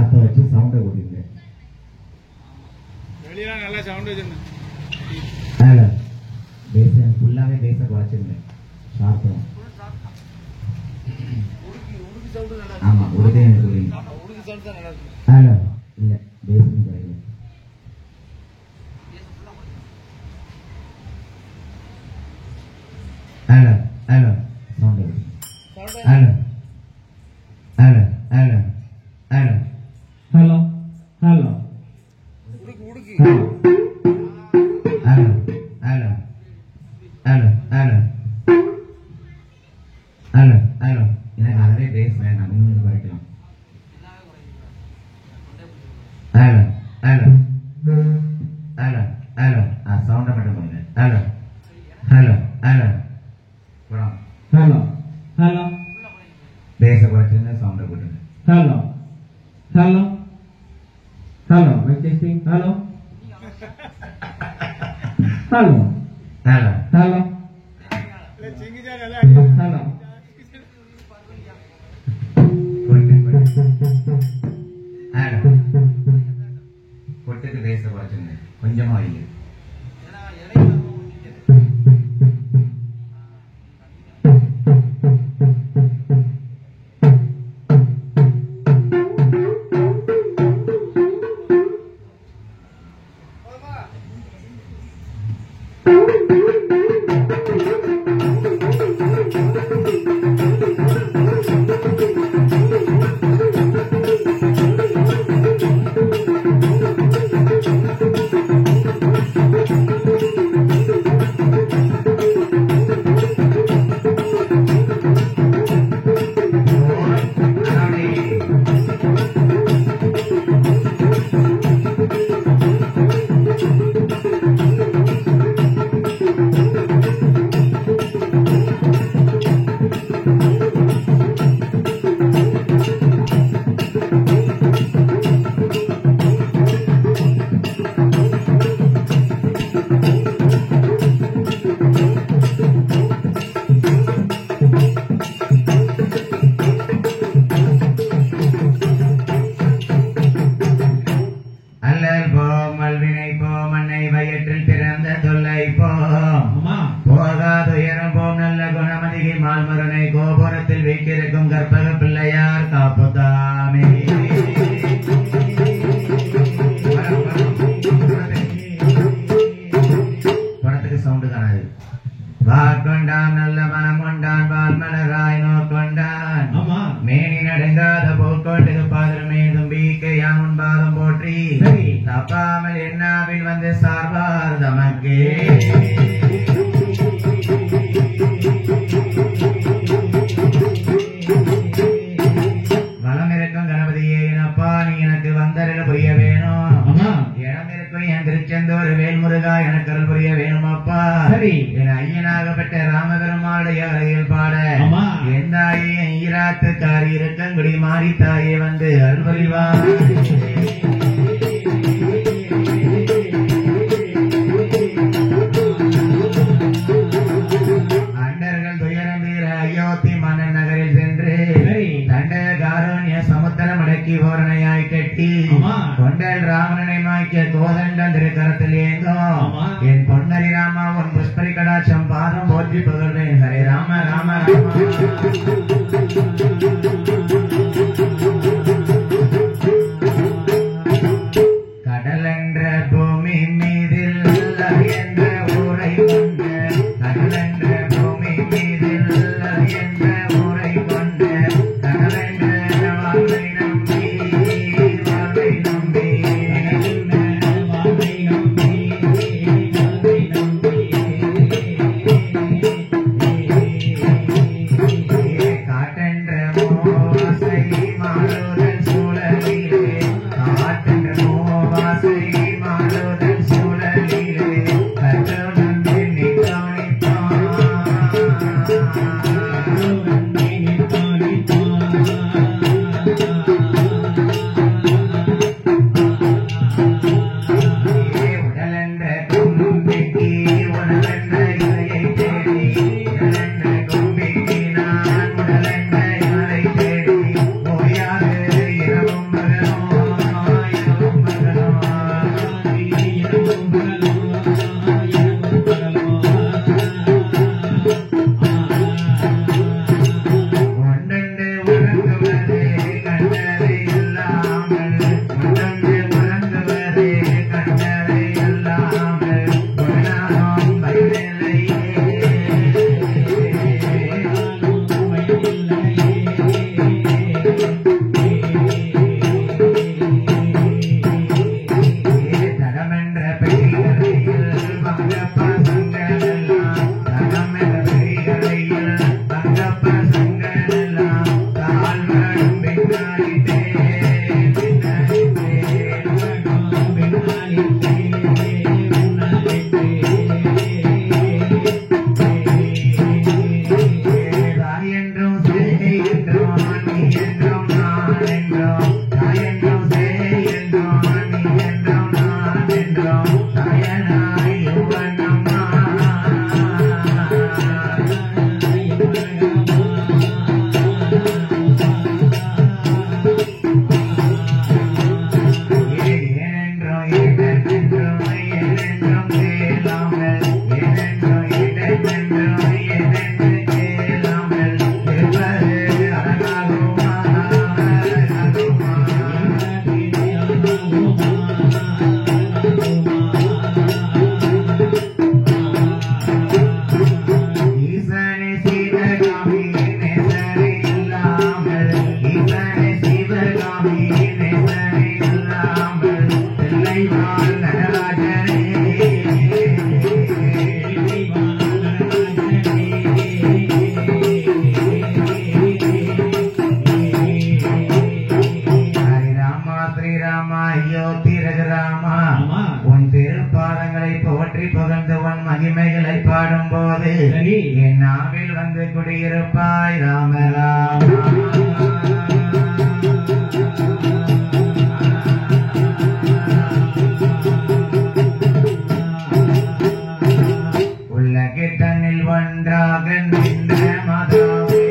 பற்ற வச்சு சவுண்டை கூட்டிங்க. வெளியெல்லாம் நல்லா சவுண்ட் வச்சிருந்தேன். பேச ஃபுல்லாவே பேச குறைச்சிருங்க. ஷார்ப்பா. ஆமா உடுதே கூடிங்க. ஹலோ இல்ல பேசிங் குறையில. Hello hello sound hello hello hello hello hello hello hello hello hello hello hello hello hello எனக்கு அதே பேஸ் வேண்டாம், இன்னும் குறைக்கலாம். ஹலோ ஹலோ ஹலோ ஹலோ சவுண்டை மட்டும் பண்ணுங்க. Hello hello hello hello hello பேச குறைச்சுங்க, சவுண்டை போட்டுங்க. Hello hello hello testing. Hello hello hello hello hello கொட்டுக்கு பேச குறைச்சுங்க, கொஞ்சமா வைங்க. கோபுரத்தில் வீட்டிருக்கும் கற்பக பிள்ளையார் காப்புதாமே. படத்துக்கு சவுண்டு காணாது. வாக்கொண்டான் நல்ல மனம் கொண்டான் பால்மலராய் நோக்கொண்டான் மேனி நடுங்காத போக்கோட்டுக்கு பாதிரமே தும்பிக்கு யான் பாதம் போற்றி தப்பாமல் என்னாவில் வந்து சார்பார் தமக்கே. வளம் இருக்கும் கணபதியே அப்பா நீ எனக்கு வந்தரில் புரிய வேணும். இடம் இருக்கும் என் திருச்செந்தூர் வேல்முருகா எனக்கு அருள் புரிய வேணும் அப்பா. சரி என் ஐயனாகப்பட்ட ராமபெருமாளுடைய அருகில் பாட என் தாயே ஈராத்துக்காரி இருக்கங்குடி மாறி தாயே வந்து அருள் புரிவார். அண்டர்கள் துயரம் தீர அயோத்தி மன்னன் நகரில் சென்று தண்ட காரோணிய சமுத்திரம் அடக்கி ஓரணையாய் கட்டி கொண்டல் ராவணனை மாய்க்க கோதண்டன் திருக்கரத்தில் ஏங்கும் என் பொன்னரி ராமா உன் புஷ்பரி கடாட்சம் பாதம் போற்றி புகழ்வேன். ஹரே ராம ராம ராம. கடல் என்ற பூமி மீதில் என்ற ஊரை கொண்ட கடல் என்ற பூமி மீதில் என்ற ஊரை கொண்ட கடல் என்ற வாழ்வை நம்பி வாழ்வை நம்பி வாழ்வை நம்பி வாழ்வை நம்பி காட்டென்ற மகிமைகளை பாடும் போது என் நாவில் வந்து குடியிருப்பாய் ராம ராமா. உலகில் ஒன்றாக நின்ற மாதாவே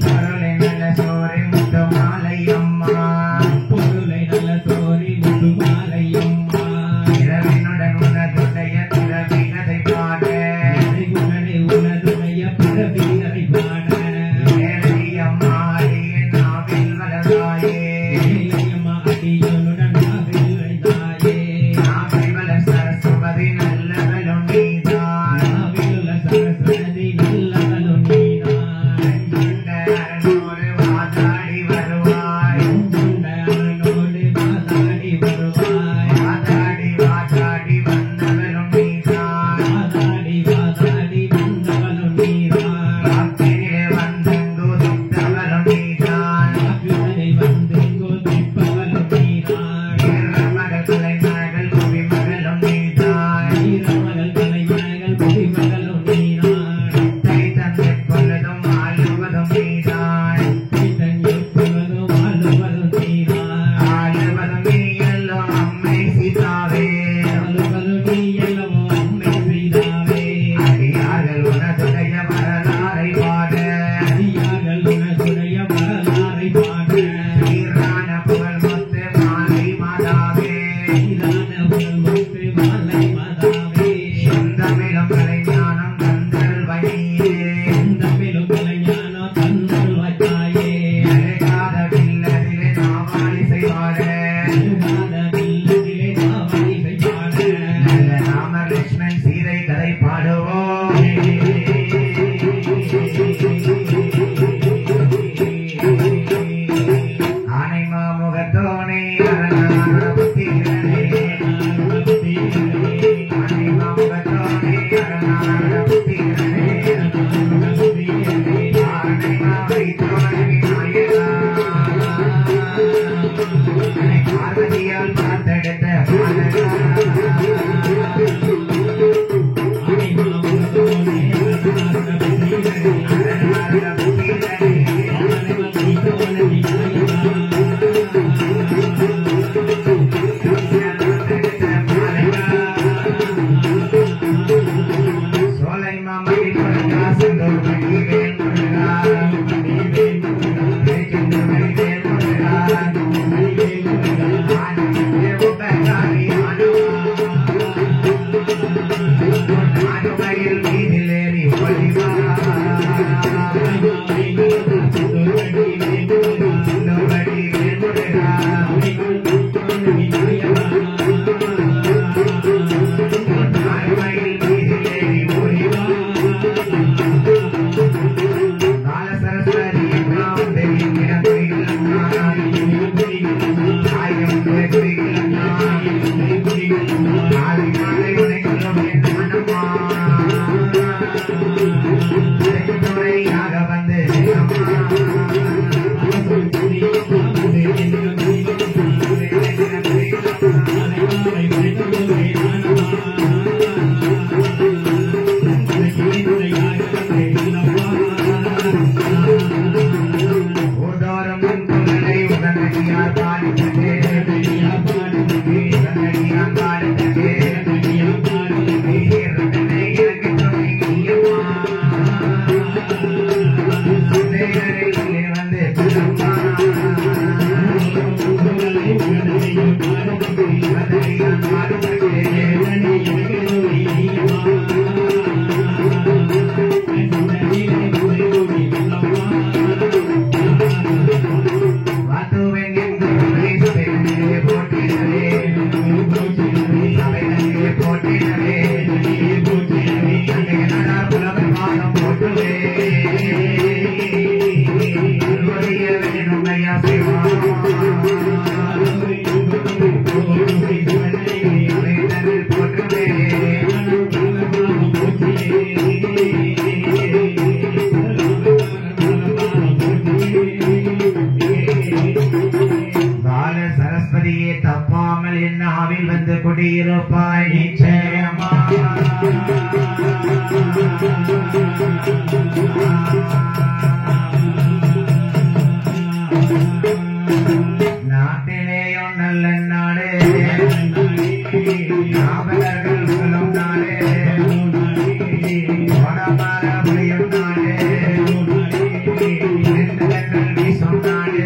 பொருளை நல்ல சோரை முத்து மாலை அம்மா இரவினுடன் உனதுடைய பிறவி கதை பாட ஏழை அம்மா அடியின் நாவில் வளர்ந்தாயே நாவில் வளர் சரஸ்வதி நல்லவளும் நீதான் அரனோடு வாதாடி வருவாய் வாதாடி வாதாடி வந்தவளும் நீதான் ராத்திரியே வந்தெங்கு தித்தவளும் நீதான் மகள் கலைஞர்கள் குவிமகளும் நீதான் தை தந்தை பொழுதும் ஆளுவதும் நீதான் ஆளுவதும் நீ எல்லோ அம்மை சீதாவே அடியார்கள் உனதுடைய வரலாறை பாட சீரான புகழ் முத்து மாலை மாதாவே செந்தமிழும் கலைஞானம் தந்தருள்வனியே அழகாத வில்லதிலே நாவாலிசை பாட நல்ல ராம லட்சுமண் சீதை கதை பாடுவோம் ஆனை மாமுகத்தோனை அரணான புத்திரனே ஆனை மாமுகத்தோனை அரணான புத்திரனே ஆனை மாவை தோழி நாயகா அன்னை பார்வதியால் பார்த்தெடுத்த பாலகா அரணான புத்திரனே சோலை மாமணி முருகா செந்தூர் மணி வேல் முருகா குடியிருப்பாய் நிச்சயமா நாட்டிலேயும் நல்ல நாடு நாவலர்கள் சொல்லும் நாடு ஓடமாற முடியும் நாடு வீசும் நாடு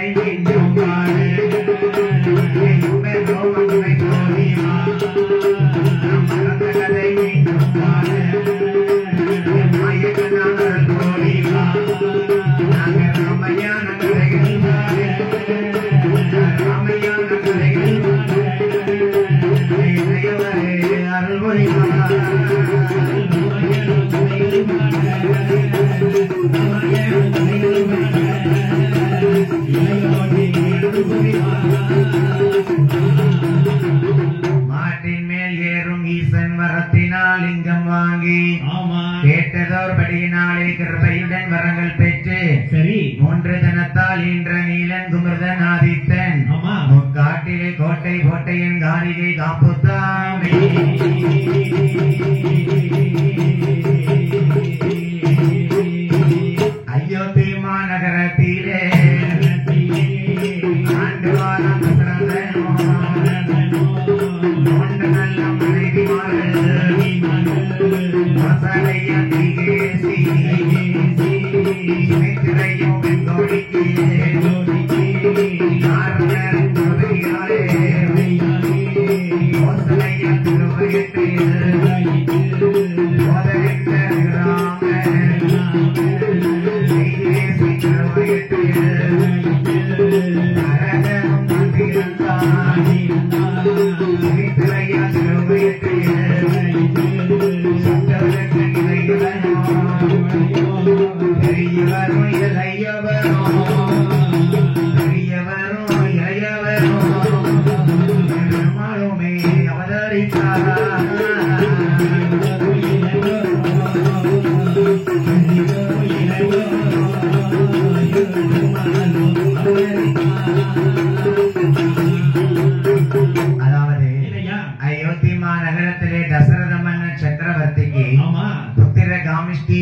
Thank you. மழை கிருபையுடன் வரங்கள் பெற்று சரி 3 தினத்தால் ஈன்ற நீலன் குமிர்தன் ஆதித்தன் முக்காட்டிலே கோட்டை கோட்டையின் காரிகை காப்புத்தாமே அயோத்தி மாநகரத்திலே ஆண்டு வாரம் நல்ல மனைவிமார்கள் மசாலையா கைகேசி திரையும் வெந்தோடிக்கு மோசலையா திருவயத்தை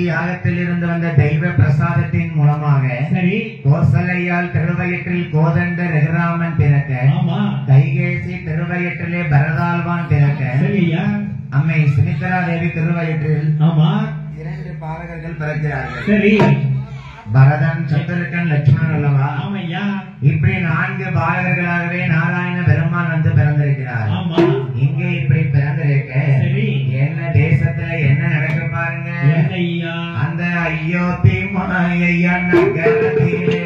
யாகத்திலிருந்து வந்த தெய்வ பிரசாதத்தின் மூலமாக சரி கோசலையால் திருவயிற்றில் கோதண்ட ரகுராமன் பிறக்க கைகேசி திருவயிற்றிலே பரதால்வான் பிறக்க அம்மை சுமித்ரா தேவி திருவயிற்றில் 2 பாலகர்கள் பிறக்கிறார்கள் சரி பரதன் சத்ருகன் லட்சுமணன் அல்லவா இப்படி 4 பாலகர்களாகவே நாராயண பெருமாள் வந்து பிறந்திருக்கிறார் இங்கே இப்படி பிறந்திருக்க என்ன தேசத்துல என்ன நடக்க பாருங்க அந்த அயோத்தி மாயா நகரத்திலே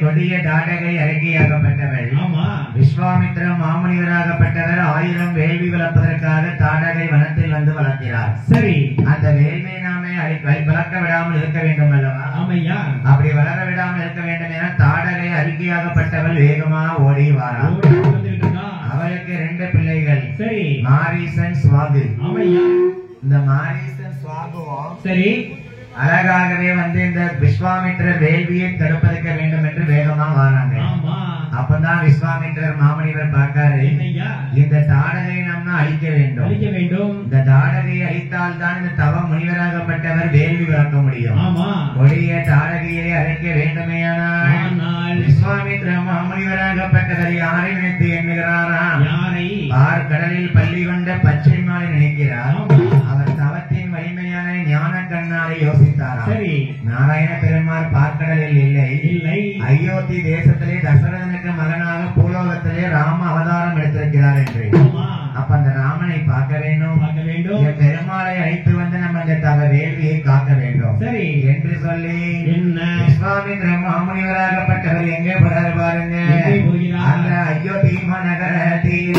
கொடிய தாடகை அரங்கியாகப்பட்டவள் விஸ்வாமித்திர மாமுனிவராகப்பட்டவர் 1000 வேள்வி வளர்ப்பதற்காக தாடகை வனத்தில் வந்து வளர்க்கிறார் சரி அந்த வேள்வியை நாமே வளர்க்க விடாமல் இருக்க வேண்டும் அல்லவா ஆமையா அப்படி வளர விடாமல் இருக்க வேண்டும் என தாடகை அறிக்கையாகப்பட்டவள் வேகமா ஓடி வாரா அவளுக்கு 2 பிள்ளைகள் சரி மாரீசன் சுவாகு ஆமையா இந்த மாரீசன் சுவாகுவும் சரி அழகாகவே வந்து இந்த விஸ்வாமித்திரர் வேள்வியை தடுப்பதற்க வேண்டும் என்று வேகமா வாராங்க அப்பதான் விஸ்வாமித்திரர் மாமனிவர் பார்க்காரு இந்த தாடகை நம்ம அழிக்க வேண்டும் இந்த தாடகை அழித்தால் தான் இந்த தவ முனிவராகப்பட்டவர் வேள்வி வளர்க்க முடியும் கொடிய தாடகையை அழைக்க வேண்டுமேயானால் விஸ்வாமித்திர மாமுனிவராகப்பட்டவர் யாரை நினைத்து எண்ணுகிறாராம் கடலில் பள்ளி கொண்ட பச்சை மாலை நினைக்கிறார் அவர் தவத்தின் வலிமையான ஞான கண்ணாலை யோசித்தாரா சரி நாராயண பெருமாள் பார்க்கடலில் இல்லை அயோத்தி தேசத்திலே தசரதனுக்கு மகனாக பூலோகத்திலே ராம அவதாரம் எடுத்திருக்கிறார் என்று அப்ப அந்த ராமனை பார்க்க வேண்டும் பெருமாளை அழைத்து வந்து நம்ம இந்த தவ வேள்வியை காக்க வேண்டும் சரி என்று சொல்லி விஸ்வாமித்திர மாமுனிவராகப்பட்டவர் எங்கே போறாரு பாருங்க அந்த அயோத்தி நகரத்தில்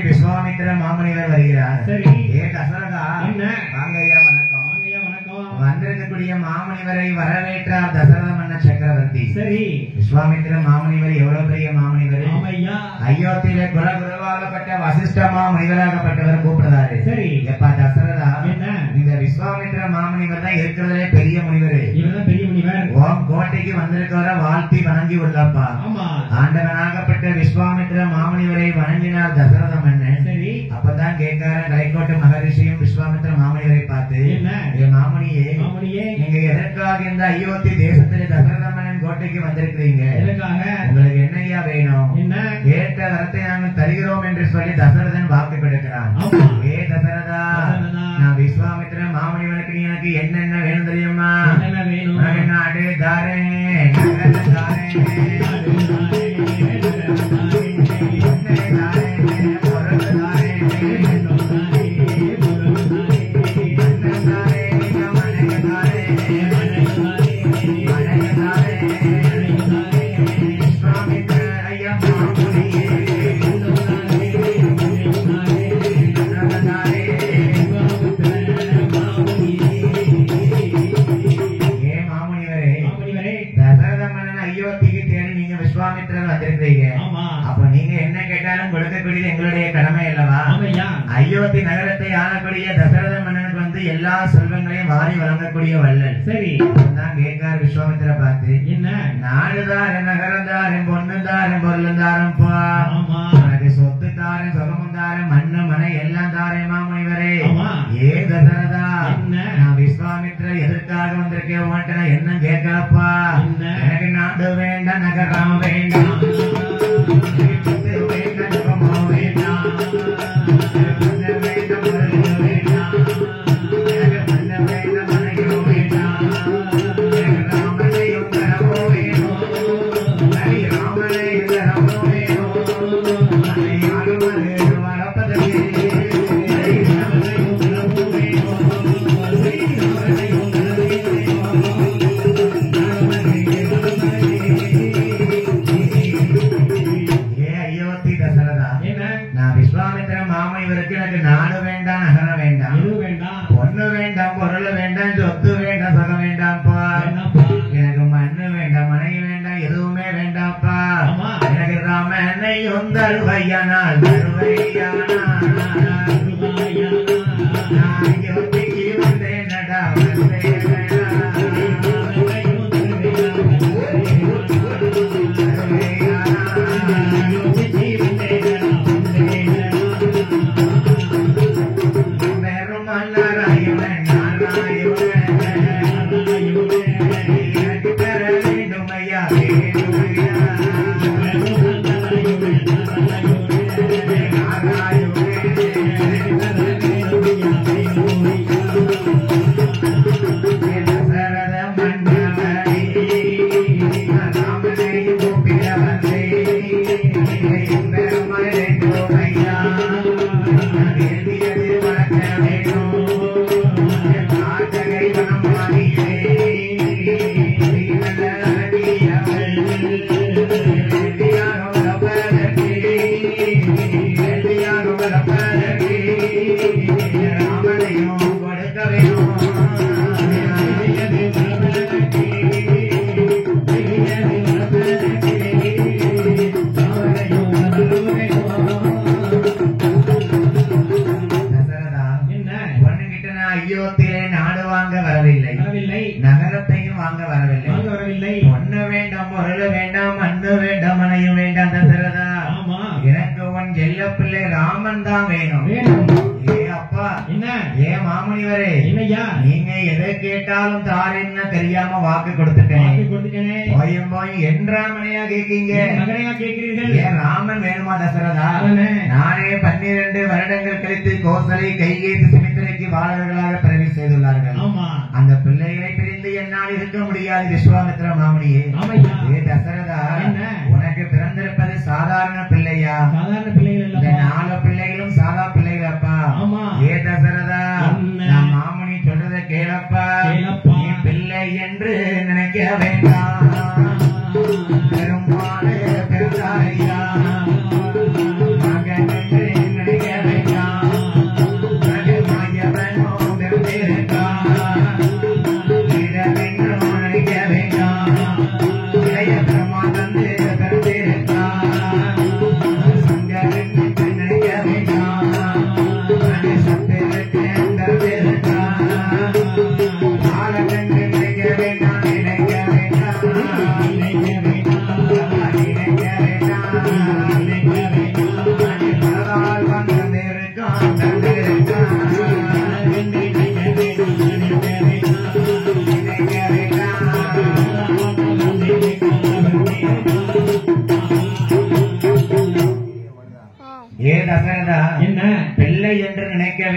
விஸ்வாமித்திர மாமுனிவர் வருகிறார் ஏ தசரதா வாங்கய்யா வணக்கம் வந்திருக்கக்கூடிய மாமுனிவரை வரவேற்றார் தசரத மன்னர் சக்கரவர்த்தி. சரி, விஸ்வாமித்திர மாமுனிவர் எவ்வளவு பெரிய மாமுனிவர். அயோத்தியில குலகுருவாகப்பட்ட வசிஷ்ட மாமுனிவராகப்பட்டவர் கூப்பிடுறாரு. சரி, எப்பா தசரதா, இந்த விஸ்வாமித்திர மாமுனிவர் தான் இருக்கிறதுலே பெரிய முனிவர். பெரிய முனிவர் ஓம் கோட்டைக்கு வந்திருக்கிற வாழ்த்தி வணங்கி உள்ளப்பா. ஆண்டவனாகப்பட்ட விஸ்வாமித்திர மாமுனிவரை வணங்கினார் தசரத மன்னன். சரி, அப்பதான் கேட்கார கைகோட்ட மகரிஷியும் விஸ்வாமித்திர மாமுனிவரை பார்த்து, மாமுனியே, நீங்க எதற்காக இந்த அயோத்தி தேசத்திலே தசரத மன்னன் கோட்டைக்கு வந்திருக்கிறீங்க? உங்களுக்கு என்னையா வேணும்? கேட்ட வரத்தை நாங்கள் தருகிறோம் என்று சொல்லி தசரதன் வாக்கு கொடுக்கிறான். ஏ தசரதா, நான் விஸ்வாமித்திர மாமுனிவனுக்கு நீ எனக்கு என்னென்ன வேணும் தெரியுமா? நாடு தாரே எங்களுடைய கடமை அல்லவா? அயோத்தி நகரத்தை ஆளக்கூடிய தசரத மன்னனுக்கு வந்து எல்லா செல்வங்களையும் வாரி வழங்கக்கூடிய வல்லல். சரி, நான் கேட்கார் விஸ்வாமித்திர பார்த்து, என்ன நாடுதாரன் நகரந்தாரன் பொண்ணுந்தாரன் பொருளுந்தாரன் பா, உனக்கு சொத்து தாரன் சொகமும் தாரன் மண்ணு மனை எல்லாம் தாரன் மாமுனிவரே. ஏ தசரதா, நான் விஸ்வாமித்திர எதற்காக வந்திருக்கேன் உன்கிட்ட என்ன கேட்கலப்பா. எனக்கு நாடு வேண்டாம், நகரம் வேண்டாம், வாக்கு கொடுத்துட்டேன். ராமன் வேணுமா தசரதா? நானே 12 வருடங்கள் கழித்து கோசலை கைகேசி சுமித்திரைக்கு வாழர்களாக பிறவி செய்துள்ளார்கள். அந்த பிள்ளைகளை பிரிந்து என்னால் இருக்க முடியாது விஸ்வாமித்திர மாமுனியே. ஏ தசரதா, உனக்கு பிறந்திருப்பது சாதாரண பிள்ளையா? சாதாரண பிள்ளைகள் இல்ல, 4 பிள்ளைகளும் சாதா பிள்ளைகளப்பா. ஏ தசரதா, நான் மாமுனி சொல்றதை கேளப்பா. நீ பிள்ளை என்று நினைக்க வேண்டாம், பெரும்பாலே பிறந்தாரையா. மகன் என்று நினைக்க வேண்டாம், மகமாயவனோ பிறந்திருக்கான். இடமென்றும் நினைக்க வேண்டாம்.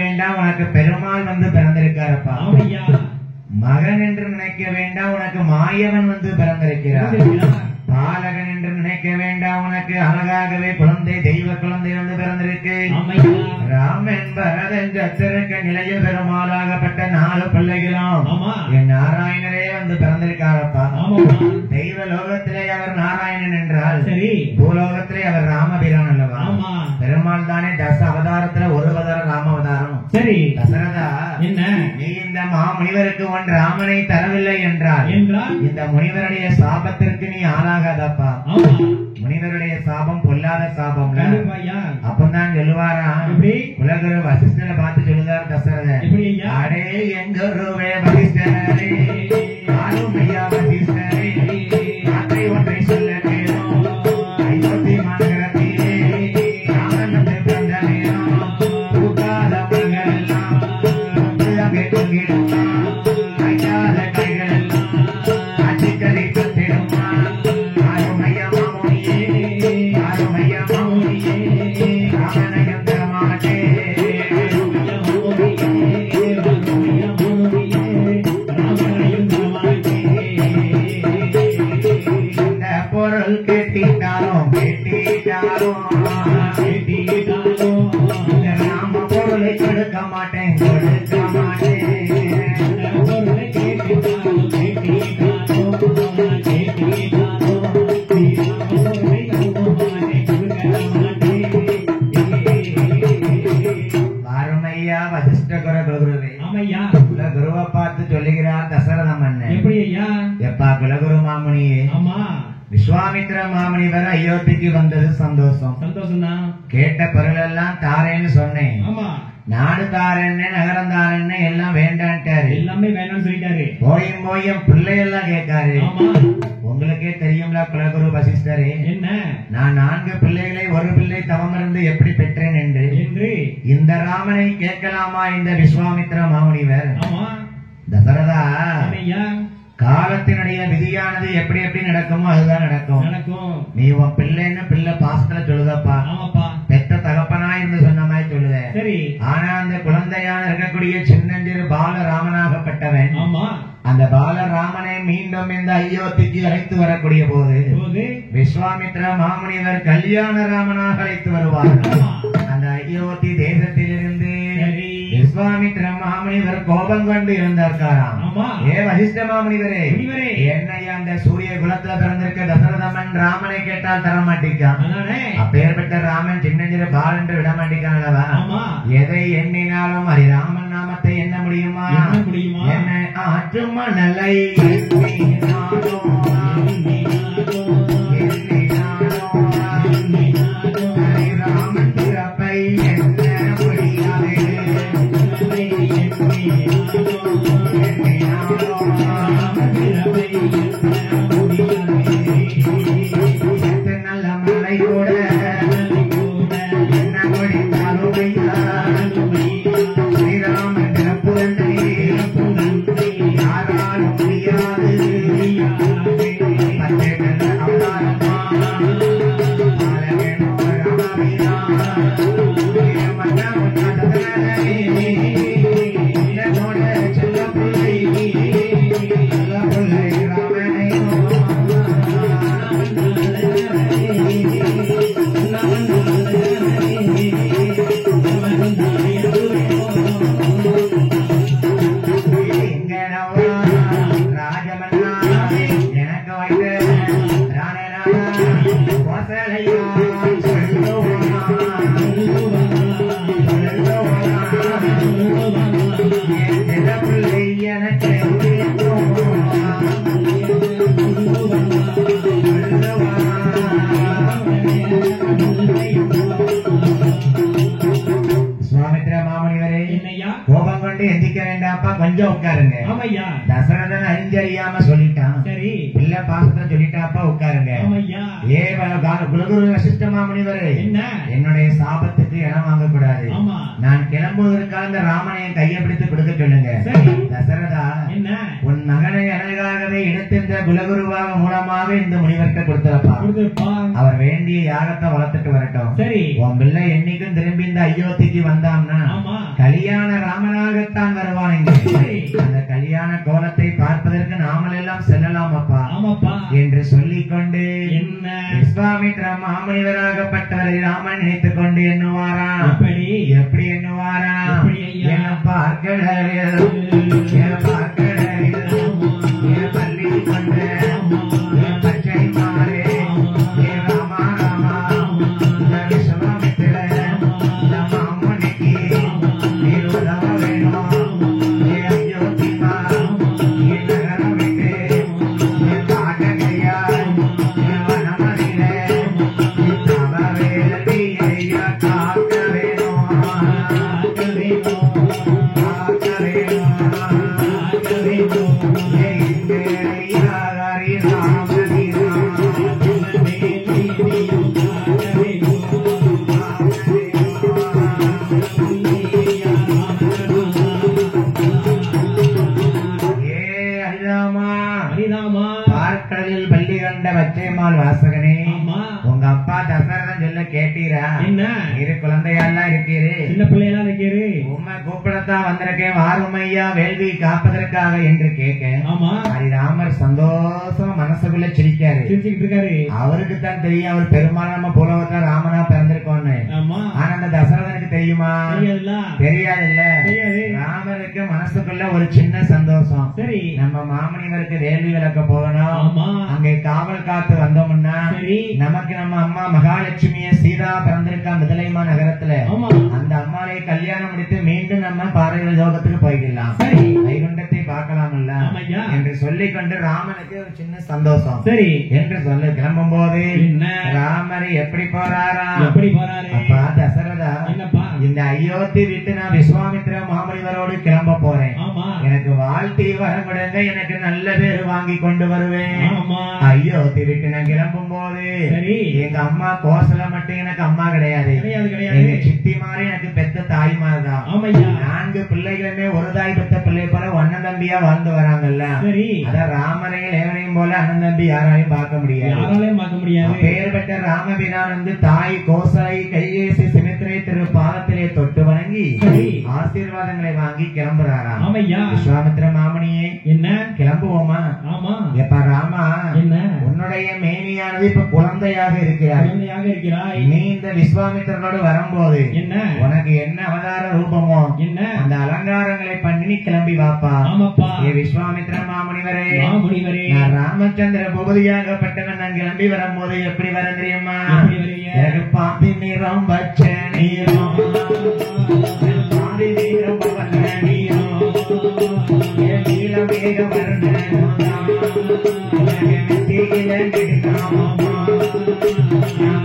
வேண்டாம், உனக்கு பெருமாள் வந்து பிறந்திருக்காரப்பா. மகன் என்று நினைக்க வேண்டாம், உனக்கு மாயவன் வந்து பிறந்திருக்கிறார். பாலகன் என்று நினைக்க வேண்டாம், உனக்கு அழகாகவே குழந்தை, தெய்வ குழந்தை வந்து பிறந்திருக்கு. ராமன் பரதன் சத்திரக்க நிலைய பெருமாளாகப்பட்ட 4 பிள்ளைகளும் என் நாராயணரே வந்து பிறந்திருக்காரப்பா. தெய்வ லோகத்திலே அவர் நாராயணன் என்றால், பூலோகத்திலே அவர் ராமபிரான் அல்லவா? பெருமாள் தானே தச அவதாரத்துல ஒரு அவதாரம் ராமவதாரம். சரி தசரதா, என்ன நீ இந்த மாமுனிவருக்கு ஒன் ராமனை தரவில்லை என்றால் இந்த முனிவருடைய சாபத்திற்கு நீ ஆளாகாதப்பா. முனிவருடைய சாபம் பொல்லாத சாபம். அப்பதான் சொல்லுவாரா, குலகுரு வசிஷ்டரை பார்த்து சொல்லுதார் தசரதன், அடே எங்குருவே வசிஷ்டரே, ஆளுமையா வசிஷ்டரே, யாத்திரை ஒன்றை சொல்ல கேளும், அயோத்தி மாநகரத்திலே ராமன் வந்து பிறந்த நேரம், தூக்காத மகளெல்லாம் அங்கே தொங்கிடுமா, கையாத கைகளெல்லாம் அச்சிக்கலை பத்திடுமா, ஆளுமையா மாமுனியே, ஆளுமையா மாமுனியே, ராமனையும் தரமாட்டே, இந்த பொருள் கேட்டிட்டாலும் கேட்டிட்டாலும் இந்த ராம பொருளை கொடுக்க மாட்டேன், கொடுக்க மாட்டேன். வாருமையா வசிஷ்ட குலகுருவே. குலகுருவை பார்த்து சொல்லுகிறார் தசரத மன்னன், எப்பா குலகுரு மாமுனியே, விஸ்வாமித்ர மாமுனிவர் அயோத்திக்கு வந்தது சந்தோஷம். சந்தோஷம் தான். கேட்ட பொருள் எல்லாம் தாரேன்னு சொன்னேன். நாடு தாரேன்னு, நகரம் தாரேன்னு எல்லாம் வேண்டான்ட்டாரு. எல்லாமே வேண்டாம்னு சொல்லிட்டாரு. போயும் போயும் பிள்ளை எல்லாம் கேட்காரு. உங்களுக்கே தெரியும்ல குலகுரு வசிஷ்டரே, என்ன நான் 4 பிள்ளைகளை ஒரு பிள்ளை தவமிருந்து எப்படி பெற்றேன் என்று இந்த ராமனை கேட்கலாமா இந்த விஸ்வாமித்ர மாமுனிவர்? தசரதா, காலத்தினுடைய விதியானது எப்படி எப்படி நடக்குமோ அதுதான் நடக்கும். நீ உன் பிள்ளைன்னு பிள்ளை பாசத்துல சொல்லுதப்பா. பெத்த தகப்பனா இருந்து சொன்ன மாதிரி சொல்லுத. ஆனா அந்த குழந்தையான இருக்கக்கூடிய சின்னஞ்சிறு பாலராமனாகப்பட்டவன் அந்த பாலராமனை மீண்டும் இந்த அயோத்திக்கு அழைத்து வரக்கூடிய போது விஸ்வாமித்ர மாமுனிவர் கல்யாண ராமனாக அழைத்து வருவார். அந்த அயோத்தி தேசத்திலிருந்து விஸ்வாமித்ர மாமுனிவர் கோபம் கொண்டு இருந்தார்காராம். ஏ வசிஷ்ட மாமுனிவரே, என்னையா அந்த சூரிய குலத்துல பிறந்திருக்க தசரதமன் ராமனை கேட்டால் தர மாட்டிக்கான். அப்பேற்பட்ட ராமன் சின்னஞ்சிறு பால் என்று விட மாட்டிக்கான் அல்லவா? எதை எண்ணினாலும் அது ராமன் நாமத்தை எண்ண முடியுமா? என்ன ஆற்று மணலை ராமன் பிறப்பை என்ன முடியாது. நல்ல மலை கூட என்ன முடிந்தாலும் ஸ்ரீராமன் பிறப்புதனை யாராலும் முடியாது. கோபம் கொண்டு எந்திக்க வேண்டாப்பா, கொஞ்சம் உட்காருங்க. தசரதன் அறிஞ்சறியாம சொல்லிட்டான். இல்ல பாசத்தை சொல்லிட்டாப்பா, உட்காருங்க. ஏ குலகுரு வசிஷ்ட மாமுனிவரே, என்ன என்னுடைய சாபத்துக்கு இடம் வாங்க கூடாது. ஆமா நான் கிளம்புவதற்காக இந்த ராமனை என் கையை பிடித்து கொடுக்க சொல்லுங்க. தசரதா, என்ன உன் மகனை அழகாகவே எடுத்திருந்த குலகுருவாக மூலமாக இந்த முனிவர்கிட்ட கொடுத்திருப்பா. அவர் வேண்டிய யாகத்தை வளர்த்துட்டு வரட்டும். சரி, உன் பிள்ளை என்னைக்கும் திரும்பி இந்த அயோத்திக்கு வந்தான்னா கல்யாண ராமனாகத்தான் வருவான். அந்த கல்யாண கோலத்தை பார்ப்பதற்கு நாமல் எல்லாம் செல்லலாம் அப்பா என்று சொல்லிக்கொண்டு விஸ்வாமித்ர மாமுனிவராகப்பட்டவரை ராமன் நினைத்துக் கொண்டு எண்ணுவாரா? எப்படி எண்ணுவாரா? என பார்க்க பள்ளி கொண்ட பச்சை மாறே ராமா ராமா விஸ்வாமித்திர மாமுனிக்கு நீருதவ வேணும். அயோத்திமா நகரம் விட்டு காட்டகையா வனமதிலே தவ வேலையா காக்க வேணும். பார்க்கடலில் பள்ளி கண்ட பச்சைமால் வாசகனே, உங்க அப்பா தசரதன் சொல்ல கேட்டீரா? என்ன இரு குழந்தையெல்லாம் இருக்கீரு, சின்ன பிள்ளையெல்லாம் இருக்கீரு, உண்மை கூப்பிடத்தான் வந்திருக்கேன், வாருமையா வேள்வி காப்பதற்காக என்று கேட்க ராமர் சந்தோஷம் மனசுக்குள்ள சிரிக்காரு, சிரிச்சுக்கிட்டு இருக்காரு. அவருக்கு தான் தெரியும் அவர் பெருமாள் நம்ம பூலோகத்துல ராமனா பிறந்திருக்கோன்னு. ஆனா அந்த தசரதனுக்கு தெரியுமா? தெரியாதுல்ல. ராமருக்கு மனசுக்குள்ள ஒரு சின்ன சந்தோஷம். சரி, நம்ம மாமனிவருக்கு வேள்வி விளக்க போகணும், அங்கே காவல் காத்து வந்தோம்னா நமக்கு நம்ம அம்மா மகாலட்சுமிய சீதா பிறந்திருக்கா முதலைமா நகரத்துல, அந்த அம்மாவை கல்யாணம் முடித்து மீண்டும் நம்ம பார்வை லோகத்துக்கு போய்க்கலாம், வைகுண்டத்தை பார்க்கலாம்ல என்று சொல்லிக் கொண்டு ராமனுக்கு ஒரு சின்ன சந்தோஷம். சரி என்று சொல்ல கிளம்பும் போது ராமர் எப்படி போறாரா? எப்படி போறாரு? அப்பா தசரதா, இந்த அயோத்தி விட்டு நான் விஸ்வாமித்ர மாமுனிவரோடு கிளம்ப போறேன், எனக்கு வாழ்த்தி வரமுடங்க, எனக்கு நல்ல பேரு வாங்கி கொண்டு வருவேன். அயோத்தி விட்டு நான் கிளம்பும் போது எங்க அம்மா கோசல மட்டும் எனக்கு அம்மா கிடையாது, எங்க சித்தி மாதிரி எனக்கு பெத்த தாய் மாதிரிதான். 4 பிள்ளைகளுமே ஒரு தாய் பெத்த பிள்ளை போல அண்ணன் தம்பியா வாழ்ந்து வராங்கல்ல. அதான் ராமரையும் லேவனையும் போல அண்ணன் தம்பி யாராலையும் பார்க்க முடியாது. பேர் பெற்ற ராமபிரான் வந்து தாய் கோசலை கையேசி சிமித்திரை திரு பாதத்திலே தொட்டு வணங்கி ஆசீர்வாதங்களை வாங்கி கிளம்புறாராம். விஸ்வாமித்ர மாமணியே, என்ன கிளம்புவோமா? எப்ப ராமா, என்ன உன்னுடைய மேனியானது இப்ப குழந்தையாக இருக்கிறாய், நீ இந்த விஸ்வாமித்திரனோடு வரும்போது என்ன உனக்கு என்ன அவதார ரூபமோ என்ன அந்த அலங்காரங்களை பண்ணி கிளம்பி வாப்பா. விஸ்வாமித்ர மாமுனிவரே, நான் ராமச்சந்திர பூபதியாகப்பட்டவன், நான் கிளம்பி வரும்போது எப்படி வர தெரியுமா? எனக்கு பாம்பி நிறம் வச்ச நீரம், பாம்பி நீரம் வந்த நீரம், நீளமேக வர்ண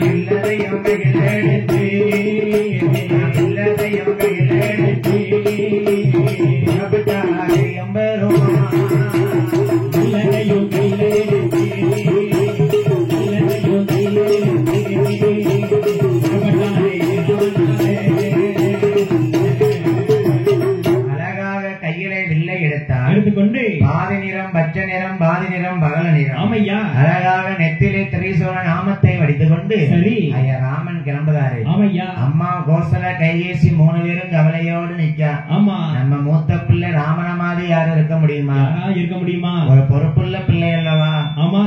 எல்லாத்தையும் கையில் எடுத்து அழகாக கையிலே வில்லை எடுத்துக்கொண்டு பாதி நிறம் பச்சை நிறம், பாதி நிறம் பகல நிறம், அழகாக நெத்திலே திரிசூல நாமத்தை வடித்துக் கொண்டு ஐயா ராமன் கிளம்புதாரு. அம்மா கோசல கையேசி 3 பேரும் கவலையோடு நிக்கா. நம்ம மூத்த பிள்ளை ராமன மாதிரி யாரும் இருக்க முடியுமா? ஒரு பொறுப்புள்ள பிள்ளை அல்லவா?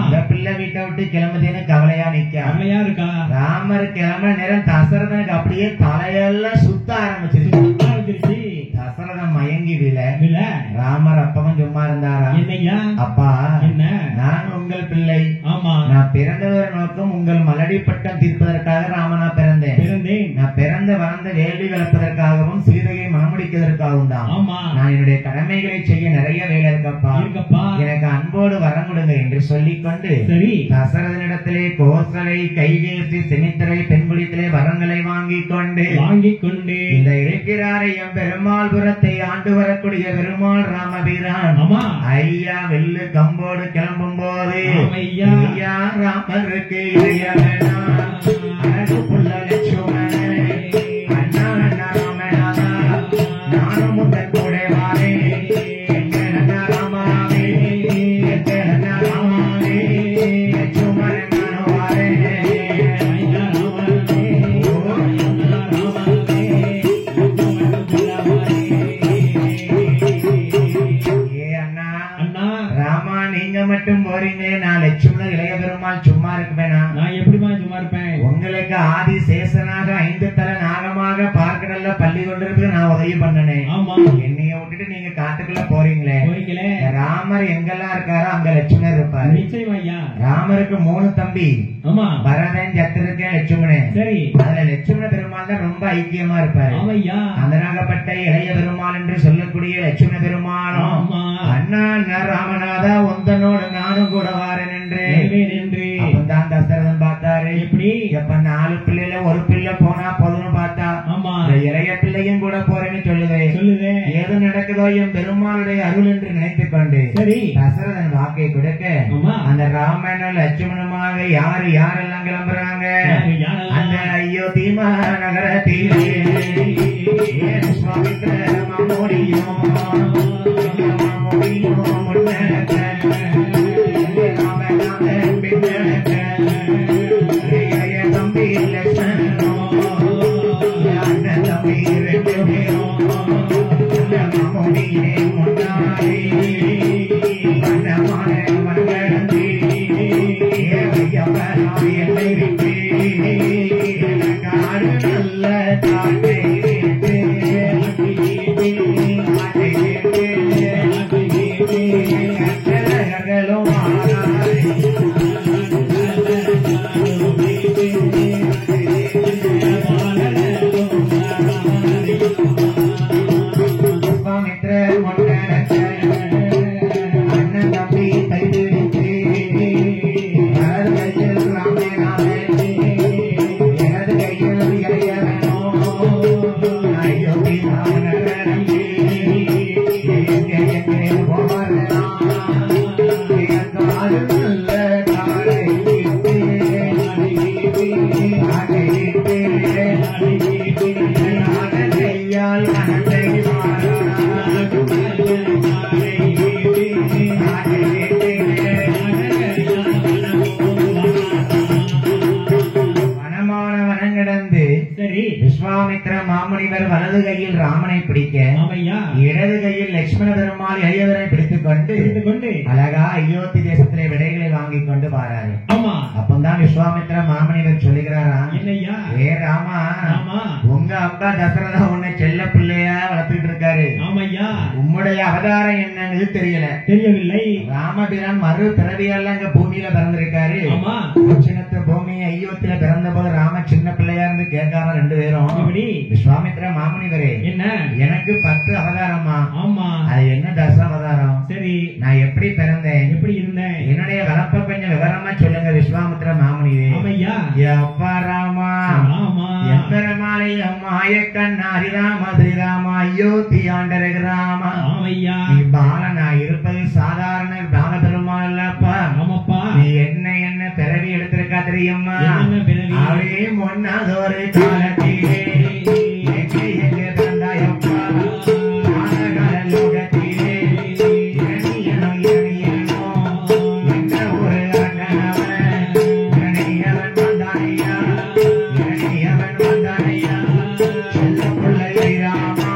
அந்த பிள்ளை வீட்டை விட்டு கிளம்புதுன்னு கவலையா இருக்கா. ராமர் கிளம்ப நேரம் தசரதனுக்கு அப்படியே தலையெல்லாம் சுத்த ஆரம்பிச்சிருச்சு. தசரதன் மயங்கி விழ ராமர் அப்பவும் சும்மா இருந்தாரா? அப்பா, என்ன நான் உங்கள் பிள்ளை, நான் பிறந்தவர் நோக்கம் உங்கள் மலடி பட்டம் தீர்ப்பதற்காக ராமனா பிறந்தேன். நான் பிறந்த வளர்ந்த வேள்வி வளர்ப்பதற்காகவும் சீதையை மனமுடிப்பதற்காகவும் தான். நான் என்னுடைய கடமைகளை செய்ய நிறைய வேலை இருக்கப்பா, எனக்கு அன்போடு வரம் கொடுங்க என்று சொல்லிக்கொண்டு தசரதனிடத்திலே கோசலை கைகேசி செமித்திரை பெண்குடித்திலே வரங்களை வாங்கிக் கொண்டு இந்த இருக்கிறாரை எம் பெருமாள்புரத்தை ஆண்டு வரக்கூடிய பெருமாள் ராமபிரான் ஐயா வெள்ளு கம்போடு கிளம்பும் போது ஐயா ராமருக்கு இளைய வேணாம். எங்க ஆதி சேசனாக 5 தலை நாகமாக பார்க்கடல்ல பள்ளி கொண்டிருக்கு நான் உதவி பண்ணனேன். என்னைய விட்டுட்டு நீங்க காட்டுக்குள்ள போறீங்களே. ராமர் எங்கெல்லாம் இருக்காரோ அங்க லட்சுமணர் இருப்பாரு. ராமருக்கு 3 தம்பி, பரதன், சத்ருகன், லட்சுமணன். அதுல லட்சுமண பெருமாள் தான் ரொம்ப ஐக்கியமா இருப்பாரு. அதனாகப்பட்ட இளைய பெருமாள் என்று சொல்லக்கூடிய லட்சுமண பெருமாளும் அண்ணா ராமநாதா உந்தனோடு நானும் கூட வாரேன் என்று அப்பதான் தசரதன் பார்த்தாரு. எப்படி எப்ப 4 பிள்ளைல ஒரு பிள்ளை போனா போதும்னு பார்த்தா இளைய பிள்ளையும் கூட போறேன்னு சொல்லுவேன். ஏது நடக்குதோ என் பெருமாளுடைய அருள் என்று நினைத்துக் கொண்டு தசரதன் வாக்கை கொடுக்க அந்த ராமன் லட்சுமணமாக யாரெல்லாம் கிளம்புறாங்க. அந்த அயோத்தி நகரத்திலே தம்பி விஸ்வாமித்திர மாமுனிவர் வலது கையில் ராமனை பிடிக்க இடது கையில் லட்சுமண பெருமாள் இளையவரை பிடித்துக் கொண்டு அழகா அயோத்தி தேசத்திலே விடைகளை வாங்கிக் கொண்டு பாராரு. அப்பதான் விஸ்வாமித்திர மாமுனிவர் சொல்லுகிறாரா, ஏ ராமா, உங்க அப்பா தசரதா உன்னை செல்ல பிள்ளையா வளர்த்துட்டு இருக்காரு. உம்முடைய அவதாரம் என்னன்னு தெரியவில்லை. ராமபிரான் மறு பிறவியெல்லாம் இங்க பூமியில பிறந்திருக்காரு. பூமி அயோத்தியில பிறந்த போது ராம சின்ன பிள்ளையா இருந்து கேட்காம 2 பேரும் விஸ்வாமித்திர மாமுனிவரே, என்ன எனக்கு 10 அவதாரமா? அது என்ன 10 அவதாரம்? சரி, நான் எப்படி பிறந்தேன், எப்படி இருந்தேன், என்னுடைய வளர்ப்ப கொஞ்சம் விவரமா சொல்லுங்க விஸ்வாமித்திர மாமுனிவே. அப்பா ராமா, எம்பெருமாளை மாயக்கண் ஹரிராம ஸ்ரீராம அயோத்தி ஆண்டர ராமா. நீ பாலனா இருப்பது சாதாரண பால பெருமாள் இல்லப்பா. நீ என்ன பிறவி எடுத்திருக்கா தெரியுமா? அவரே முன்னாதொரு காலத்திலே எங்கே பிறந்தாயப்பா லோகத்திலே இரணியனோ என்ற ஒரு அண்ணனவன் இரணியவன் வந்தானையா செல்ல பிள்ளை ராமா.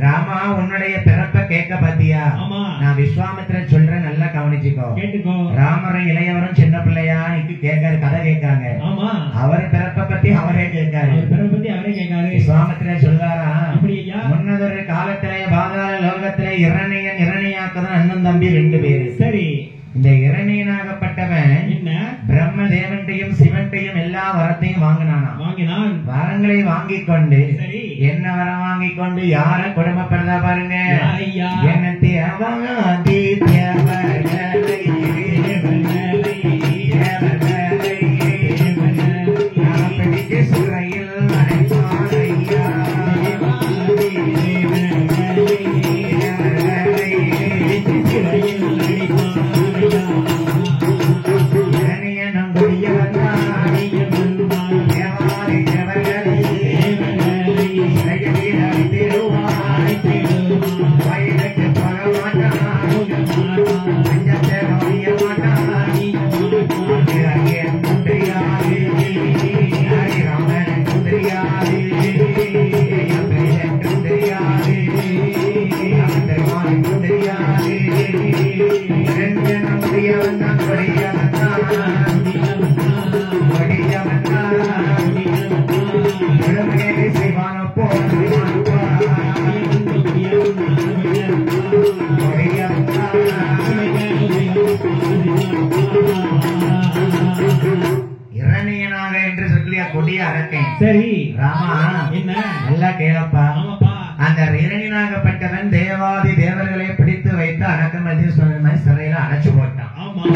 ராமா, உன்னுடைய பிறப்ப கேட்க பாத்தியா? நான் விஸ்வாமித்திரன் சொல்றேன், நல்லா கவனிச்சுக்கோ. ராமரும் இளையவரும் சின்ன பிள்ளையா இன்னைக்கு கேட்காரு, கதை கேட்காங்க. அவர் பிறப்ப பத்தி அவரே கேட்காரு. விஸ்வாமித்திரன் சொல்றாரா, முன்னதொரு காலத்திலே பாதாள லோகத்திலே இரணியாக்கதான் அண்ணன் தம்பி 2 பேரு. சரி, இந்த இரணியனாகப்பட்டவன் பிரம்மதேவன்டையும் சிவன்டையும் எல்லா வரத்தையும் வாங்கினான். வரங்களை வாங்கிக் கொண்டு என்ன வரம் வாங்கிக் கொண்டு யார கொடுமைப்படுறதா பாருங்க. என்ன தேவாதி சிறையில் இருக்கேன். சரி ராமா என்ன நல்லா கேளப்பா. ஆமாப்பா அந்த இரணியனாகப்பட்டவன் தேவாதி தேவர்களை பிடித்து வைத்து அடக்கமதி சிறையில அடைச்சு போட்டான். ஆமா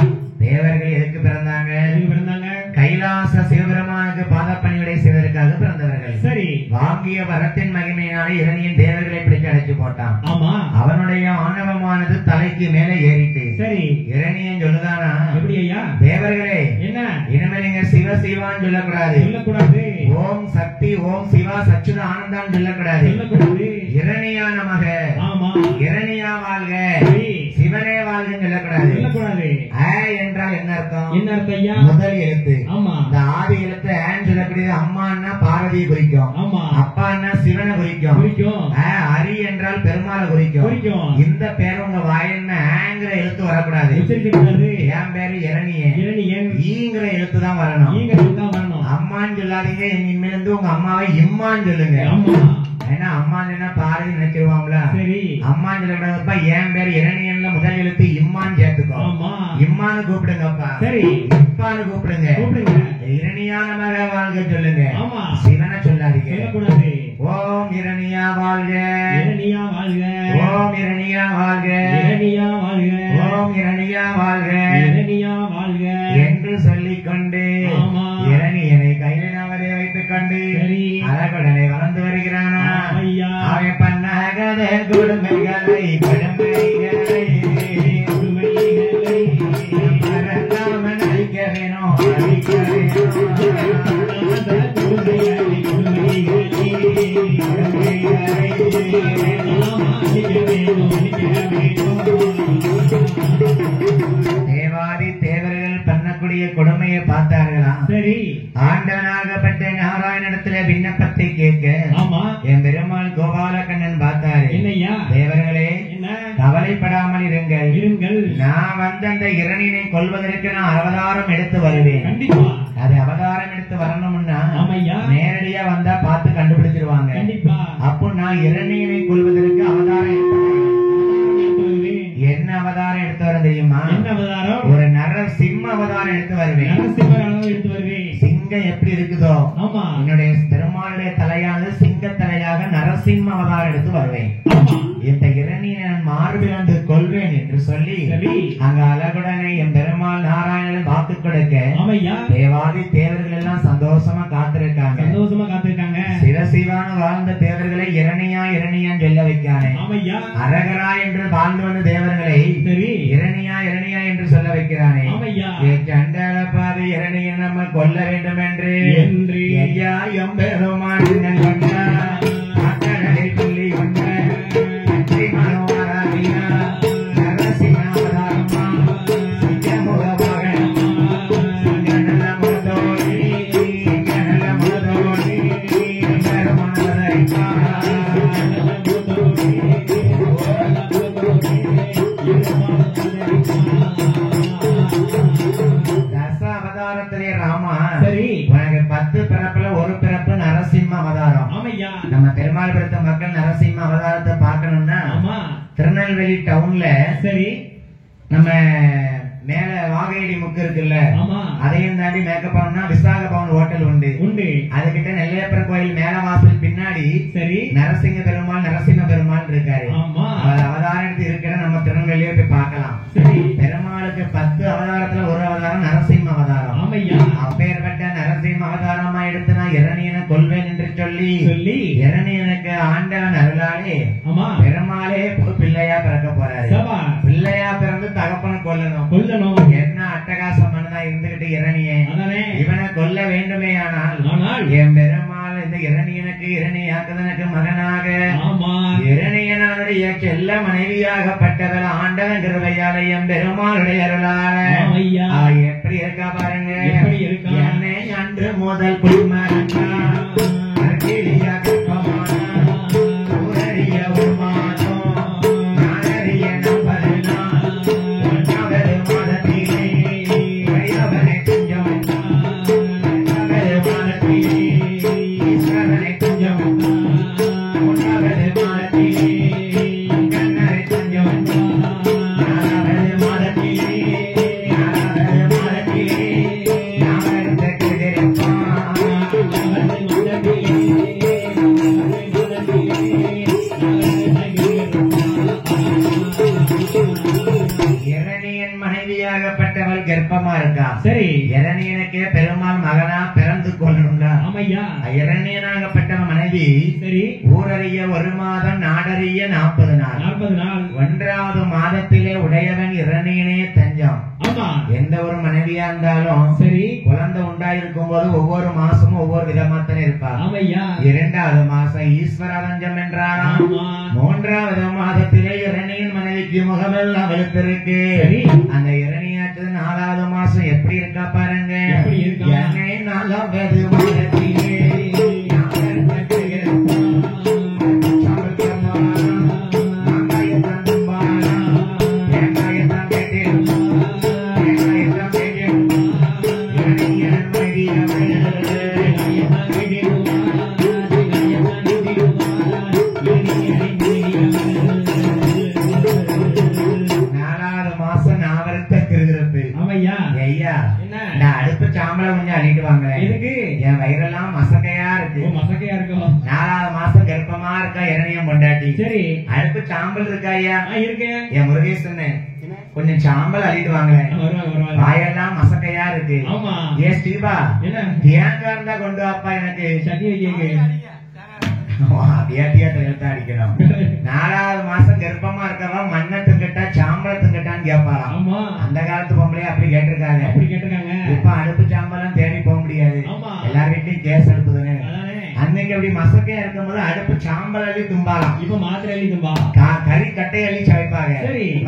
தேவர்கள் எதுக்கு பிறந்தாங்க? எதுக்கு பிறந்தாங்க? கைலாச சிவபெருமானுக்கு பாதப்பணிவிடை செய்வதற்காக பிறந்தவர்கள். சரி வாங்கிய வரத்தின் மகிமையினாலே இரணியன் தேவர்களை பிடித்து அடைச்சு போட்டான். ஆமா அவனுடைய ஆணவமானது தலைக்கு மேல ஏறிட்டு சரி இரணியன் சொல்லுதானா, எப்படி ஐயா? தேவர்களே என்ன இனிமேல் நீங்க சிவ சிவான்னு சொல்லக்கூடாது, சொல்லக்கூடாது. ஓம் சக்தி ஓம் சிவா சச்சுத ஆனந்தான் சொல்லக்கூடாது. சொல்லக்கூடாது. இரணியா நமக, ஆமா இரணியா வாழ்க, சரி சிவனே வாழ்கன்னு சொல்லக்கூடாது. சொல்லக்கூடாது. ஆ என்றால் என்ன அர்த்தம்? என்ன அர்த்தம் ஐயா? முதல் எழுத்து. ஆமா இந்த ஆதி எழுத்து ஆன்னு சொல்லக்கூடியது அம்மான்னா பார்வதியை குறிக்கும், ஆமா அப்பான்னா சிவனை குறிக்கும், குறிக்கும். ஹரி என்றால் பெருமாளை குறிக்கும். குறிக்கும். இந்த பேர் உங்க வாயில்ல ஆங்கிற எழுத்து வரக்கூடாது. உச்சரிக்கக்கூடாது. என் பேரு இரணியே, இரணியன் ஈங்கிற எழுத்து தான் வரணும். நீங்க தான் வரணும். அம்மான்னு சொல்லாதீங்க, இனிமேல் இருந்து உங்க அம்மாவை இம்மான்னு சொல்லுங்க. ஆமா ஏன்னா அம்மான்னு பார்வதி நினைச்சிருவாங்களா? சரி அம்மான்னு சொல்லக்கூடாதுப்பா. என் பேர் இரணியன்ல முதல் எழுத்து இம்மான்னு சேர்த்துக்கோ. ஆமா இம்மான்னு கூப்பிடுங்கப்பா. சரி இப்பான்னு கூப்பிடுங்க. கூப்பிடுங்க. இரணியான மக வாழ்க சொல்லுங்க. ஆமா சிவனை சொல்லாதீங்க. சொல்லக்கூடாது. ஓம் இரணியா வாழ்க, இரணியா வாழ்க, ஓம் இரணியா வாழ்க, இரணியா வாழ்க, ஓம் இரணியா வாழ்க இரணியா வாழ்க என்று சொல்லிக்கொண்டு ஆமா இரணியனை கையிலாவதே வைத்துக் கொண்டு சரி அழகுடனை வளர்ந்து வருகிறானா. ஐயா அவன் பண்ணாகத கொடுமைகளை கொடுமைகளை கொடுமைகளை மறக்காமல் அழிக்க வேணும், அழிக்க வேணும். கொடுமைகளை கொடுமைகளை ஆமா அழிக்க வேணும் அழிக்க வேணும். தேவாதி தேவர்கள் பண்ணக்கூடிய கொடுமையை பார்த்தார்களா? சரி ஆண்டவனாகப்பட்ட நாராயணத்துல விண்ணப்பத்தை கேட்க ஆமா என் பெருமாள் கோபாலகண்ணன் பார்த்தாரு. என்னையா? தேவர்களே என்ன? கவலைப்படாமல் இருங்கள், இருங்கள். நான் வந்து அந்த இரணியனை கொல்வதற்கு நான் அவதாரம் எடுத்து வருவேன். கண்டிப்பா அது அவதாரம் எடுத்து வரணும்னா ஆமையா நேரடியா வந்தா பார்த்து கண்டுபிடிச்சிருவாங்க. கண்டிப்பா அப்போ நான் இரணியனை கொல்வதற்கு அவதாரம் எடுத்து வருவேன். என்ன அவதாரம் எடுத்து வர தெரியுமா? என்ன அவதாரம்? ஒரு நரசிம்ம அவதாரம் எடுத்து வருவேன். நரசிம்மராக எடுத்து வருவேன். சிங்கம் எப்படி இருக்குதோ ஆமா என்னுடைய பெருமாளுடைய தலையானது சிங்க தலையாக நரசிம்ம அவதாரம் எடுத்து வருவேன். ஆமா இந்த இரணியை நான் மார்பிலந்து கொள்வேன் என்று சொல்லி சரி அங்க அழகுடனே என் பெருமாள் நாராயணன் வாக்கு கொடுக்க ஆமையா தேவாதி தேவர்கள் எல்லாம் சந்தோஷமா காத்திருக்காங்க. சந்தோஷமா காத்திருக்காங்க. சிவசிவான வாழ்ந்த தேவர்களை இரணியா இரணியான்னு சொல்ல வைக்கானே. ஆமையா அரகரா என்று வாழ்ந்து வந்த தேவர்களை சரி இரணியா இரணியா என்று சொல்ல வைக்கிறானே. ஆமையா சண்டலப்பாது இரணியை நம்ம கொல்ல வேண்டும் என்று என்று ஐயா எம் பெருமாள் கொண்ட மக்களை சொல்லி கொண்ட தசாவதாரத்திலே ராமா சரி உனக்கு 10 பிறப்புல ஒரு பிறப்பு நரசிம்ம அவதாரம். ஆமையா நம்ம பெருமாள் பிறத்த மக்கள் நரசிம்ம அவதாரத்தை பார்க்கணும்னா ஆமா திருநெல்வேலி டவுன்ல சரி நம்ம மேல வாகையடி முக்கு இருக்குல்ல, ஆமா அதையும் தாண்டி மேக்கப் பண்ணா விசாக பவன் ஹோட்டல் உண்டு. உண்டு. அதுகிட்ட நெல்லையப்பர் கோயில் மேல வாசல் பின்னாடி சரி நரசிங்க பெருமாள் நரசிம்ம பெருமாள் இருக்காரு. ஆமா அவர் அவதாரம் எடுத்து இருக்கிற நம்ம திருநெல்வேலியை போய் பார்க்கலாம். சரி பெருமாளுக்கு 10 அவதாரத்துல ஒரு அவதாரம் நரசிம்ம அவதாரம். ஆமையா அப்பேற்பட்ட நரசிம்ம அவதாரமா எடுத்து நான் இரணியனை கொல்வேன் என்று சொல்லி சொல்லி இரணியனுக்கு ஆண்டவன் அருளாலே ஆமா பெருமாளே பிள்ளையா பிறக்க போறாரு. சபா பிள்ளையா பிறந்து தகப்பனை கொல்லணும். கொல்லணும். என்ன அட்டகாசம் பண்ணா இருந்துகிட்டு இரணியே அதானே இவனை கொல்ல வேண்டுமே. ஆனால் என் பெருமாள் இந்த இரணியனுக்கு இரணியாக்குதனுக்கு மகனாக ஆமா இரணியனுடைய செல்ல மனைவியாகப்பட்டவள் ஆண்டவன் கிருபையால என் பெருமாளுடைய அருளால ஆமையா எப்படி இருக்கா பாருங்க. எப்படி இருக்கா? என்னை அன்று முதல் குடிமகனா கர்ப்பமா இருக்கா. சரி. இரணியனுக்கே பெருமாள் மகனா பிறந்து கொள்ளணும்டா. ஆமையா. இரணியனாகப்பட்ட மனைவி சரி. ஊரறிய 1 மாதம் நாடறிய 40 நாள். 40 நாள். 1வது மாதத்திலே உடையவன் இரணியனே தஞ்சம். ஆமா. எந்த ஒரு மனைவியா இருந்தாலும் சரி. குழந்தை உண்டாயிருக்கும் போது ஒவ்வொரு மாசமும் ஒவ்வொரு விதமாத்தானே இருப்பா. ஆமையா. 2வது மாசம் ஈஸ்வர தஞ்சம் என்றாராம். 3வது மாதத்திலே இரணியன் மனைவிக்கு முகமெல்லாம் வெளுத்திருக்கு. அந்த இரணியாற்று 4வது மாசம் எப்படி இருக்கா பாருங்க. எப்படி இருக்கா? என்னை 4வது மாதத்திலே அடுப்பு சாம்பலை கொஞ்சம் அள்ளிட்டு வாங்குறேன். எதுக்கு? என் வயிறெல்லாம் மசக்கையா இருக்கு. மசக்கையா இருக்கும். 4வது மாசம் கர்ப்பமா இருக்கா இரணியம் பொண்டாட்டி. சரி. அடுப்பு சாம்பல் இருக்கா ஐயா? இருக்கு. என் முருகேசன் கொஞ்சம் சாம்பல் அள்ளிட்டு வாங்குறேன். வாயெல்லாம் மசக்கையா இருக்கு. ஆமா. ஏ ஸ்டீபா தேங்காய் இருந்தா கொண்டு வாப்பா எனக்கு சட்னி வைக்க. அடிக்கணும். 4வது மாசம் கர்ப்பமா இருக்கவா மண்ணை திங்கட்டா சாம்பலை திங்கட்டான்னு கேட்பாராம். அந்த காலத்து பொம்பளையே அப்படி கேட்டிருக்காங்க. இப்ப அடுப்பு சாம்பலாம் தேடி போக முடியாது. எல்லார் வீட்லயும் கேஸ் அடுப்புதானே. அன்னைக்கு அப்படி மசக்கையா இருக்கும் போது அடுப்பு சாம்பல் அள்ளி தும்பாலாம். இப்ப மாத்திரை அள்ளி தும்பா. கறி கட்டை அள்ளி சமைப்பாங்க.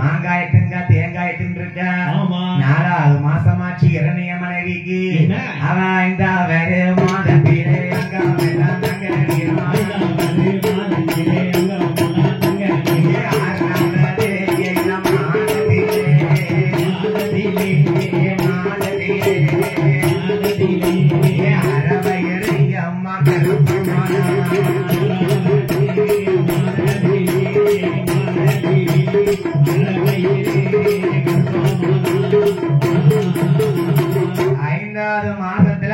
மாங்காய திங்கா தேங்காய தின்றுக்கா. 4வது மாசமாச்சு இரணிய மனைவிக்கு. அவன் இந்த வேறு மாதத்திலே அங்க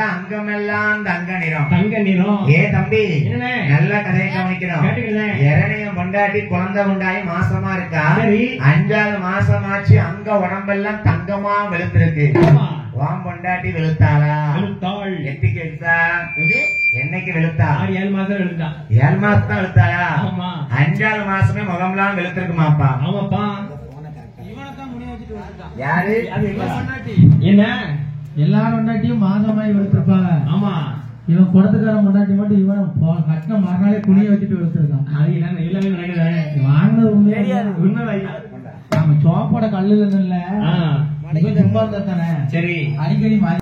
அங்கமெல்லாம் தங்க நிறம். ஏ தம்பி நல்ல கதையை கவனிக்கணும். இரணியம் பொண்டாட்டி குழந்தை உண்டாயி மாசமா இருக்கா. 5வது மாசமாச்சு அங்க உடம்பெல்லாம் தங்கமா வெளுத்திருக்கு. வாம் பொண்டாட்டி வெளுத்தாளா? எத்திக்கு வெளுத்தா? என்னைக்கு வெளுத்தா? 7 மாசம் வெளுத்தா. 7 மாசம் தான் வெளுத்தாளா? 5வது மாசமே முகம்லாம் வெளுத்திருக்குமாப்பா. ஆமாப்பா. யாரு? என்ன எல்லாரும் முன்னாட்டியும் மாதமாயி வெளுத்திருப்பாங்க. ஆமா. இவன் குடத்துக்கார முன்னாடி மட்டும் இவன் கட்டின மறுநாளே குனிய வச்சுட்டு வெளுத்திருக்கான். அது எல்லாமே நடக்குது. வாங்கினது உண்மை. நம்ம சோப்போட கல்லுல இல்ல சும்மா இருந்தா தானே. சரி. அடிக்கடி